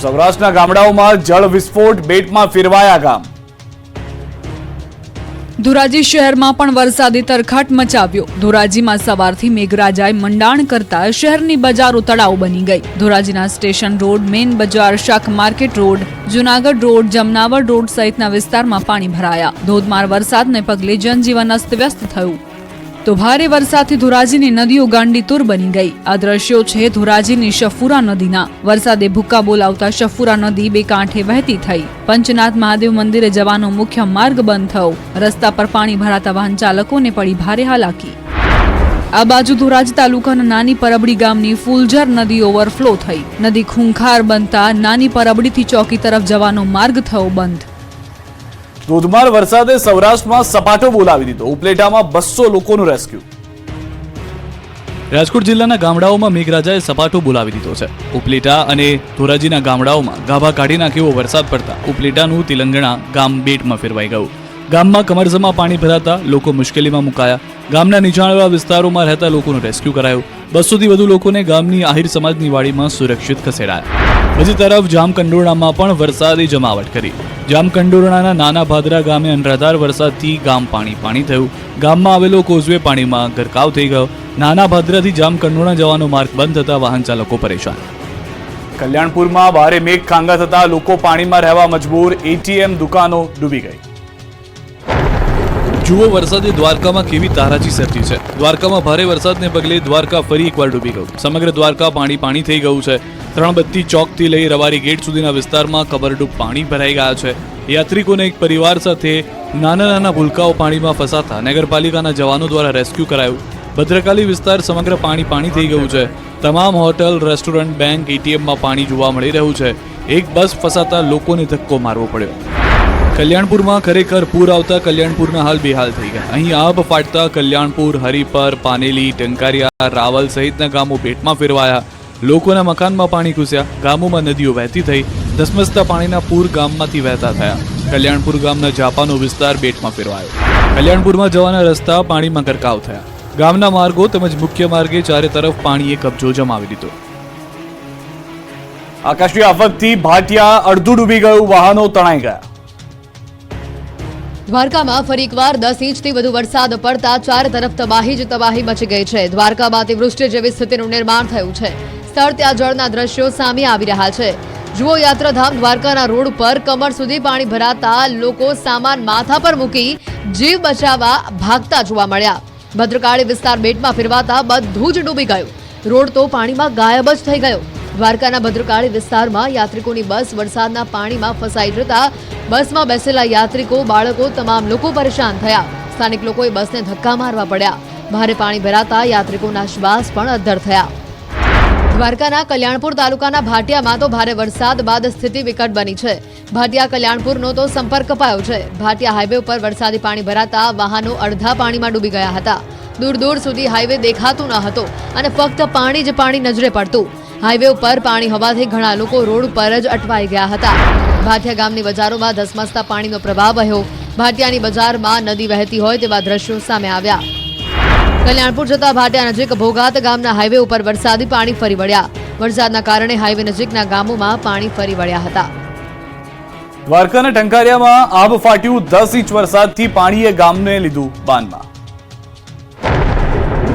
સૌરાષ્ટ્રના ગામડાઓમાં જળ વિસ્ફોટ, બેટમાં ફેરવાયા ગામ. ધોરાજી શહેરમાં પણ વરસાદી તરખાટ મચાવ્યો. ધોરાજીમાં સવારથી મેઘરાજાએ મંડાણ કરતા શહેરની બજારો તળાવ બની ગઈ. ધોરાજીના સ્ટેશન રોડ, મેઇન બજાર, શાક market road, Junagadh road, Jamnavar road સહિતના વિસ્તારમાં પાણી ભરાયા. ધોધમાર વરસાદને પગલે જનજીવન અસ્તવ્યસ્ત થયું. તો ભારે વરસાદથી ધોરાજીની નદીઓ ગાંડીતુર બની ગઈ. આ દ્રશ્યો છે ધોરાજીની શફુરા નદીના. વરસાદે ભૂક્કા બોલાવતા શફુરા નદી બે કાંઠે વહેતી થઈ. પંચનાથ મહાદેવ મંદિરે જવાનો મુખ્ય માર્ગ બંધ થયો. રસ્તા પર પાણી ભરાતા વાહન ચાલકોને પડી ભારે હાલાકી. આ બાજુ ધોરાજી તાલુકાના નાની પરબડી ગામની ફૂલઝર નદી ઓવરફ્લો થઈ. નદી ખૂંખાર બનતા નાની પરબડીથી ચોકી તરફ જવાનો માર્ગ થયો બંધ. ધોધમાર વરસાદે સૌરાષ્ટ્રમાં સપાટો બોલાવી દીધો. ઉપલેટામાં 200 લોકોનું રેસ્ક્યુ. રાજકોટ જિલ્લાના ગામડાઓમાં મેઘરાજાએ સપાટો બોલાવી દીધો છે. ઉપલેટા અને ધોરાજીના ગામડાઓમાં ગાભા કાઢી નાખે એવો વરસાદ પડતા ઉપલેટાનું તિલંગણા ગામ બેટમાં ફેરવાઈ ગયું. ગામમાં કમરસમાં પાણી ભરાતા લોકો મુશ્કેલીમાં મુકાયા. ગામના નીચાણવાળા વિસ્તારોમાં રહેતા લોકોનું રેસ્ક્યુ કરાયું. 200 થી વધુ લોકોને ગામની આહિર સમાજની વાડીમાં સુરક્ષિત ખસેડાયા. બીજી તરફ જામકંડોરણામાં પણ વરસાદે જમાવટ કરી. જામકંડોરણાના નાના ભાદરા ગામે અનરાધાર વરસાદથી ગામ પાણી થયું. ગામમાં આવેલો કોઝવે પાણીમાં ગરકાવ થઈ ગયો. નાના ભાદરાથી જામકંડોરણા જવાનો માર્ગ બંધ થતા વાહન ચાલકો પરેશાન. કલ્યાણપુરમાં ભારે મેઘ ખાંગા થતા લોકો પાણીમાં રહેવા મજબૂર. એટીએમ દુકાનો ડૂબી ગઈ. જુઓ વરસાદે દ્વારકામાં કેવી તારાજી સર્જી છે. દ્વારકામાં ભારે વરસાદને પગલે દ્વારકા ફરી એકવાર ડૂબી ગયું. સમગ્ર દ્વારકા પાણી થઈ ગયું છે. ત્રણબત્તી ચોકથી લઈ રવારી ગેટ સુધીના વિસ્તારમાં કમરડૂબ પાણી ભરાઈ ગયા છે. યાત્રિકોને એક પરિવાર સાથે નાના ભૂલકાઓ પાણીમાં ફસાતા નગરપાલિકાના જવાનો દ્વારા રેસ્ક્યુ કરાયું. ભદ્રકાલી વિસ્તાર સમગ્ર પાણી થઈ ગયું છે. તમામ હોટલ, રેસ્ટોરન્ટ, બેંક, એટીએમમાં પાણી જોવા મળી રહ્યું છે. એક બસ ફસાતા લોકોને ધક્કો મારવો પડ્યો. કલ્યાણપુરમાં ખરેખર પૂર આવતા કલ્યાણપુરના હાલ બેહાલ થઈ ગયા. અહીં આબ ફાટતા કલ્યાણપુર, હરિપર, પાનેલી, ટંકારિયા, રાવલ સહિતના ગામો બેટમાં ફેરવાયા. લોકોના મકાનમાં પાણી ઘૂસ્યા. ગામોમાં નદીઓ વહેતી થઈ. ધસમસતા પાણીના પૂર ગામમાંથી વહેતા થયા. કલ્યાણપુર ગામના જાપાનો વિસ્તાર બેટમાં ફેરવાયો. કલ્યાણપુરમાં જવાના રસ્તા પાણીમાં ગરકાવ થયા. ગામના માર્ગો તેમજ મુખ્ય માર્ગે ચારે તરફ પાણીએ કબજો જમાવી દીધો. આકાશી આફતથી ભાટિયા અડધું ડૂબી ગયું. વાહનો તણાઈ ગયા. દ્વારકામાં ફરી એકવાર 10 ઇંચથી વધુ વરસાદ પડતા ચારે તરફ તબાહી મચી ગઈ છે. દ્વારકામાં અતિવૃષ્ટિ જેવી સ્થિતિનું નિર્માણ થયું છે. સ્થળ ત્યાં જળના દ્રશ્યો સામે આવી રહ્યા છે. જુઓ, યાત્રાધામ દ્વારકાના રોડ પર કમર સુધી પાણી ભરાતા લોકો સામાન માથા પર મૂકી જીવ બચાવવા ભાગતા જોવા મળ્યા. ભદ્રકાળી વિસ્તાર બેટમાં ફેરવાતા બધું જ ડૂબી ગયું. રોડ તો પાણીમાં ગાયબ જ થઈ ગયો. દ્વારકાના ભદ્રકાળી વિસ્તારમાં યાત્રિકોની બસ વરસાદના પાણીમાં ફસાઈ જતા બસમાં બેસેલા યાત્રિકો, બાળકો તમામ લોકો પરેશાન થયા. સ્થાનિક લોકોએ બસને ધક્કા મારવા પડ્યા. ભારે પાણી ભરાતા યાત્રિકોના શ્વાસ પણ અદ્ધર થયા. દ્વારકાના કલ્યાણપુર તાલુકાના ભાટિયામાં તો ભારે વરસાદ બાદ સ્થિતિ વિકટ બની છે. ભાટિયા કલ્યાણપુરનો તો સંપર્ક કપાયો છે. ભાટિયા હાઈવે ઉપર વરસાદી પાણી ભરાતા વાહનો અડધા પાણીમાં ડૂબી ગયા હતા. દૂર સુધી હાઈવે દેખાતું ન હતો અને ફક્ત પાણી જ પાણી નજરે પડતું. હાઈવે ઉપર પાણી હોવાથી ઘણા લોકો રોડ પર જ અટવાઈ ગયા હતા. ભાટિયા ગામની બજારોમાં ધસમસતા પાણીનો પ્રવાહ વહ્યો. ભાટિયાની બજારમાં નદી વહેતી હોય તેવા દ્રશ્યો સામે આવ્યા. કલ્યાણપુર જતા ભાટિયા નજીક ભોગાત ગામના હાઈવે ઉપર વરસાદી પાણી ફરી વળ્યા. વરસાદના કારણે હાઈવે નજીકના ગામોમાં પાણી ફરી વળ્યા હતા. દ્વારકાના ટંકારિયામાં આબ ફાટ્યું. 10 ઇંચ વરસાદથી પાણીએ ગામને લીધું બાનમાં.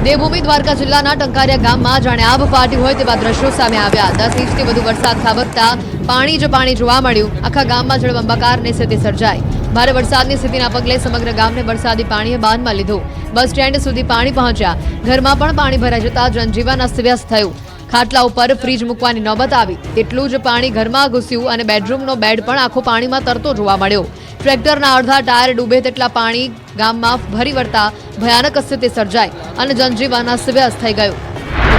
દેવભૂમિ દ્વારકા જિલ્લાના ટંકારિયા ગામમાં જાણે આબ ફાટ્યું હોય તેવા દ્રશ્યો સામે આવ્યા. 10 ઇંચથી વધુ વરસાદ ખાબકતા પાણી જોવા મળ્યું. આખા ગામમાં જળબંબાકારની સ્થિતિ સર્જાઈ. ભારે વરસાદની સ્થિતિના પગલે સમગ્ર ગામને વરસાદી પાણીએ બાંધમાં લીધું. બસ સ્ટેન્ડ સુધી પાણી પહોંચ્યા. ઘરમાં પણ પાણી ભરાઈ જતા જનજીવન અસ્તવ્યસ્ત થયું. ખાટલા ઉપર ફ્રીજ મૂકવાની નોબત આવી. તેટલું જ પાણી ઘરમાં ઘૂસ્યું અને બેડરૂમનો બેડ પણ આખો પાણીમાં તરતો જોવા મળ્યો. ટ્રેક્ટરના અડધા ટાયર ડૂબે તેટલા પાણી ગામમાં ભરી વળતા ભયાનક સ્થિતિ સર્જાઈ અને જનજીવન અસ્તવ્યસ્ત થઈ ગયું.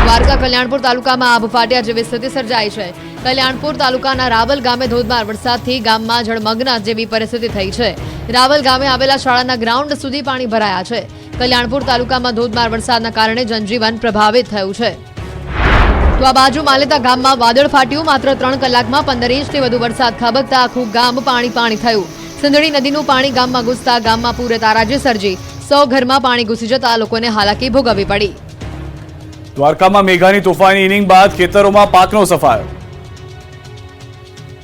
દ્વારકા કલ્યાણપુર તાલુકામાં આબ ફાટ્યા જેવી સ્થિતિ સર્જાઈ છે. કલ્યાણપુર તાલુકાના રાવલ ગામે ધોધમાર વરસાદથી ગામમાં જળમગ્ન જેવી પરિસ્થિતિ થઈ છે. રાવલ ગામે આવેલા શાળાના ગ્રાઉન્ડ સુધી પાણી ભરાયા છે. કલ્યાણપુર તાલુકામાં ધોધમાર વરસાદના કારણે જનજીવન પ્રભાવિત થયું છે. તો આ બાજુ માલેતા ગામમાં વાદળ ફાટ્યું. માત્ર 3 કલાકમાં 15 ઇંચથી વધુ વરસાદ ખાબકતા આખું ગામ પાણી થયું. સિંધણી નદીનું પાણી ગામમાં ઘૂસતા ગામમાં પૂરે તારાજી સર્જી. 100 ઘરમાં પાણી ઘૂસી જતા લોકોને હાલાકી ભોગવવી પડી. દ્વારકામાં મેઘાની તોફાની ઇનિંગ બાદ ખેતરોમાં પાકનો સફાયો.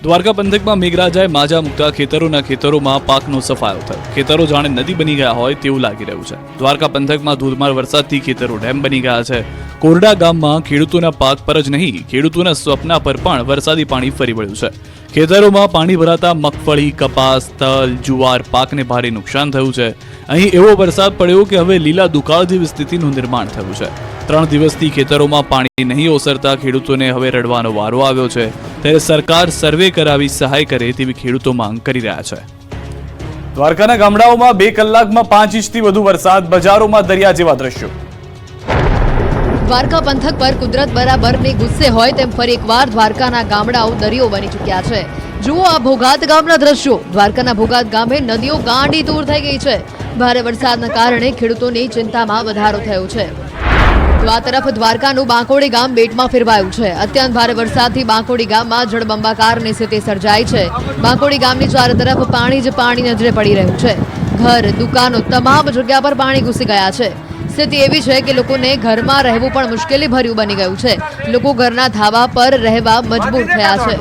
દ્વારકા પંથકમાં મેઘરાજાએ માજા મૂકતા ખેતરોમાં પાકનો સફાયો થયો. ખેતરો જાણે નદી બની ગયા હોય તેવું લાગી રહ્યું છે. દ્વારકા પંથકમાં ધોધમાર વરસાદથી ખેતરો ડેમ બની ગયા છે. કોરડા ગામમાં ખેડૂતોના પાક પર જ નહીં, ખેડૂતોના સ્વપ્ના પર પણ વરસાદી પાણી ફરી વળ્યું છે. ખેતરોમાં પાણી ભરાતા મગફળી, કપાસ, તલ, જુવાર પાકને ભારે નુકસાન થયું છે. અહીં એવો વરસાદ પડ્યો કે હવે લીલા દુકાળ જેવી સ્થિતિનું નિર્માણ થયું છે. 3 દિવસથી ખેતરોમાં પાણી નહીં ઓસરતા ખેડૂતોને હવે રડવાનો વારો આવ્યો છે. ત્યારે સરકાર સર્વે કરાવી સહાય કરે તેવી ખેડૂતો માંગ કરી રહ્યા છે. દ્વારકાના ગામડાઓમાં 2 કલાકમાં 5 ઇંચથી વધુ વરસાદ, બજારોમાં દરિયા જેવા દ્રશ્યો. દ્વારકા પંથક પર કુદરત બરાબરની ગુસ્સે હોય તેમ ફરી એકવાર દ્વારકાના ગામડાઓ દરિયો બની ચૂક્યા છે. જુઓ આ ભોગાત ગામના દ્રશ્યો. દ્વારકાના ભોગાત ગામે નદીઓ ગાંડી દૂર થઈ ગઈ છે. ભારે વરસાદના કારણે ખેડૂતોની ચિંતામાં વધારો થયો છે. તો આ તરફ દ્વારકાનું બાંકોડી ગામ બેટમાં ફેરવાયું છે. અત્યંત ભારે વરસાદથી બાંકોડી ગામમાં જળબંબાકારની સ્થિતિ સર્જાઈ છે. બાંકોડી ગામની ચારે તરફ પાણી જ પાણી નજરે પડી રહ્યું છે. ઘર, દુકાનો તમામ જગ્યા પર પાણી ઘૂસી ગયા છે. સ્થિતિ એવી છે કે લોકોને ઘરમાં રહેવું પણ મુશ્કેલી ભર્યું બની ગયું છે. લોકો ઘરના ધાબા પર રહેવા મજબૂર થયા છે.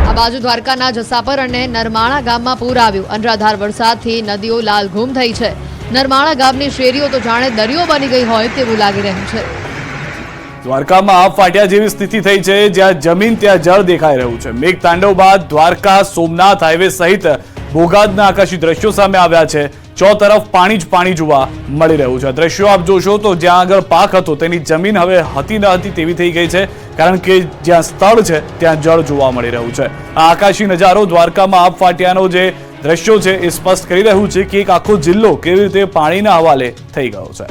આ બાજુ દ્વારકાના જસાપર અને નરમાણા ગામમાં પૂર આવ્યું. અનરાધાર વરસાદથી નદીઓ લાલઘૂમ થઈ છે. નરમાણા ગામની શેરીઓ તો જાણે દરિયો બની ગઈ હોય તેવું લાગી રહ્યું છે. દ્વારકામાં આબ ફાટ્યા જેવી સ્થિતિ થઈ છે. જ્યાં જમીન ત્યાં જળ દેખાઈ રહ્યું છે. મેઘ તાંડવ બાદ દ્વારકા સોમનાથ હાઈવે સહિત ભોગાતના આકાશી દ્રશ્યો સામે આવ્યા છે. તરફ પાણી જ પાણી જોવા મળી રહ્યું છે. દ્રશ્યો આપ જોશો તો જ્યાં આગળ પાક હતો તેની જમીન હવે હતી ન હતી તેવી થઈ ગઈ છે. કારણ કે જ્યાં સ્થળ છે ત્યાં જળ જોવા મળી રહ્યું છે. આ આકાશી નજારો દ્વારકામાં આબ ફાટ્યાનો જે દ્રશ્યો છે એ સ્પષ્ટ કરી રહ્યું છે કે એક આખો જિલ્લો કેવી રીતે પાણીના હવાલે થઈ ગયો છે.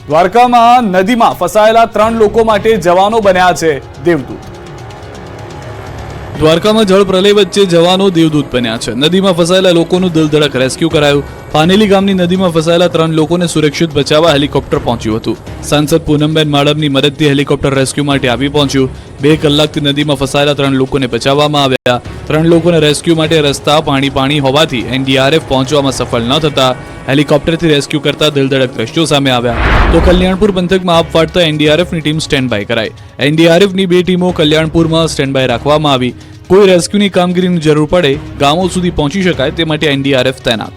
દ્વારકામાં નદીમાં ફસાયેલા 3 લોકો માટે જવાનો બન્યા છે દેવદૂત. દ્વારકામાં જળ પ્રલય વચ્ચે જવાનો દેવદૂત બન્યા છે. નદીમાં ફસાયેલા લોકોનું દિલધડક રેસ્ક્યુ કરાયું. પાનેલી ગામની નદીમાં ફસાયેલા 3 લોકોને સુરક્ષિત બચાવવા હેલિકોપ્ટર પહોંચ્યું હતું. સાંસદ પૂનમબેન માડમની મદદથી હેલિકોપ્ટર રેસ્ક્યુ માટે આવી પહોંચ્યું. 2 કલાકથી નદીમાં ફસાયેલા 3 લોકોને બચાવવામાં આવ્યા. 3 લોકોને રેસ્ક્યુ માટે રસ્તા પાણી હોવાથી એનડીઆરએફ પહોંચવામાં સફળ ન થતા હેલિકોપ્ટરથી રેસ્ક્યુ કરતા દિલધડક દ્રશ્યો સામે આવ્યા. તો કલ્યાણપુર પંથકમાં આબ ફાટતા એનડીઆરએફની ટીમ સ્ટેન્ડ બાય કરાઈ. એનડીઆરએફની 2 ટીમો કલ્યાણપુરમાં સ્ટેન્ડ બાય રાખવામાં આવી. કોઈ રેસ્ક્યુની કામગીરીની જરૂર પડે, ગામો સુધી પહોંચી શકાય તે માટે એનડીઆરએફ તૈનાત.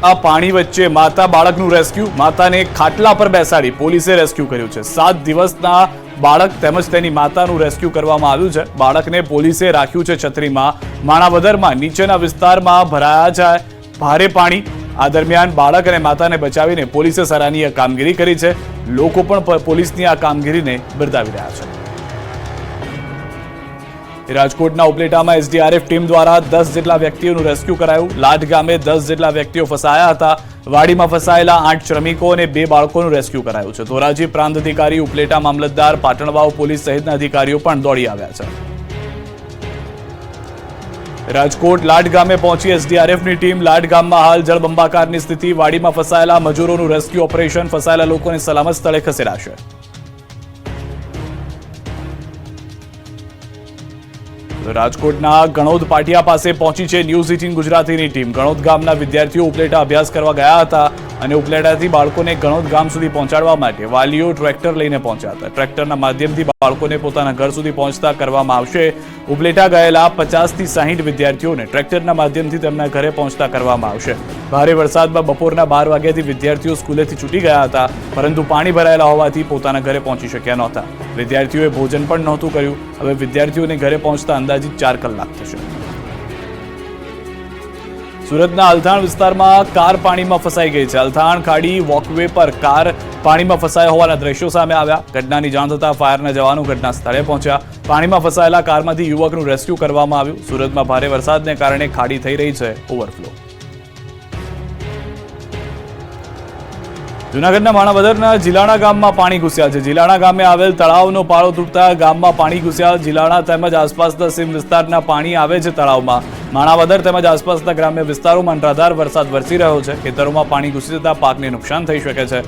આ પાણી વચ્ચે માતા બાળકનું રેસ્ક્યુ. માતાને ખાટલા પર બેસાડી પોલીસે રેસ્ક્યુ કર્યું છે. 7 દિવસના બાળક તેમજ તેની માતાનું રેસ્ક્યુ કરવામાં આવ્યું છે. બાળકને પોલીસે રાખ્યું છે છત્રીમાં. માણાવદરમાં નીચેના વિસ્તારમાં ભરાયા છે ભારે પાણી. આ દરમિયાન બાળક અને માતાને બચાવીને પોલીસે સરાહનીય કામગીરી કરી છે. લોકો પણ પોલીસની આ કામગીરીને બિરદાવી રહ્યા છે. રાજકોટના ઉપલેટામાં એસડીઆરએફ ટીમ દ્વારા 10 જેટલા વ્યક્તિઓનું રેસ્ક્યુ કરાયું. લાઠ ગામે 10 જેટલા વ્યક્તિઓ ફસાયા હતા. વાડીમાં ફસાયેલા 8 શ્રમિકો અને 2 બાળકોનું રેસ્ક્યુ કરાયું છે. ધોરાજી પ્રાંત અધિકારી, ઉપલેટા મામલતદાર, પાટણવાવ પોલીસ સહિતના અધિકારીઓ પણ દોડી આવ્યા છે. રાજકોટ લાઠ ગામે પહોંચી એસડીઆરએફની ટીમ. લાઠ ગામમાં હાલ જળબંબાકારની સ્થિતિ. વાડીમાં ફસાયેલા મજૂરોનું રેસ્ક્યુ ઓપરેશન. ફસાયેલા લોકોને સલામત સ્થળે ખસેડાશે. રાજકોટના ગણોદ પાટિયા પાસે પહોંચી છે ન્યૂઝ 18 ગુજરાતીની ટીમ. ગણોદ ગામના વિદ્યાર્થીઓ ઉપલેટા અભ્યાસ કરવા ગયા હતા અને ઉપલેટાથી બાળકોને ગણોદ ગામ સુધી પહોંચાડવા માટે વાલીઓ ટ્રેક્ટર લઈને પહોંચ્યા હતા. ટ્રેક્ટરના માધ્યમથી બાળકોને પોતાના ઘર સુધી પહોંચતા કરવામાં આવશે. ઉપલેટા ગયેલા 50 થી 60 વિદ્યાર્થીઓને ટ્રેક્ટરના માધ્યમથી તેમના ઘરે પહોંચતા કરવામાં આવશે. ભારે વરસાદમાં બપોરના 12 વાગ્યાથી વિદ્યાર્થીઓ સ્કૂલેથી છૂટી ગયા હતા, પરંતુ પાણી ભરાયેલા હોવાથી પોતાના ઘરે પહોંચી શક્યા નહોતા. વિદ્યાર્થીઓએ ભોજન પણ નહોતું કર્યું. હવે વિદ્યાર્થીઓને ઘરે પહોંચતા અંદાજિત 4 કલાક થશે. સુરતના અલથાણ વિસ્તારમાં કાર પાણીમાં ફસાઈ ગઈ છે. અલથાણ ખાડી વોકવે પર કાર પાણીમાં ફસાયા હોવાના દ્રશ્યો સામે આવ્યા. ઘટનાની જાણ થતાં ફાયરના જવાનો ઘટના સ્થળે પહોંચ્યા. પાણીમાં ફસાયેલા કારમાંથી યુવકનું રેસ્ક્યુ કરવામાં આવ્યું. સુરતમાં ભારે વરસાદને કારણે ખાડી થઈ રહી છે ઓવરફ્લો. જૂનાગઢના માણાવદરના જીલાણા ગામમાં પાણી ઘૂસ્યા છે. જીલાણા ગામે આવેલ તળાવનો પાળો તૂટતા ગામમાં પાણી ઘૂસ્યા. જીલાણા તેમજ આસપાસના સીમ વિસ્તારના પાણી આવે છે તળાવમાં. માણાવદર તેમજ આસપાસના ગ્રામ્ય વિસ્તારોમાં અનરાધાર વરસાદ વરસી રહ્યો છે. ખેતરોમાં પાણી ઘૂસી જતા પાકને નુકસાન થઈ શકે છે.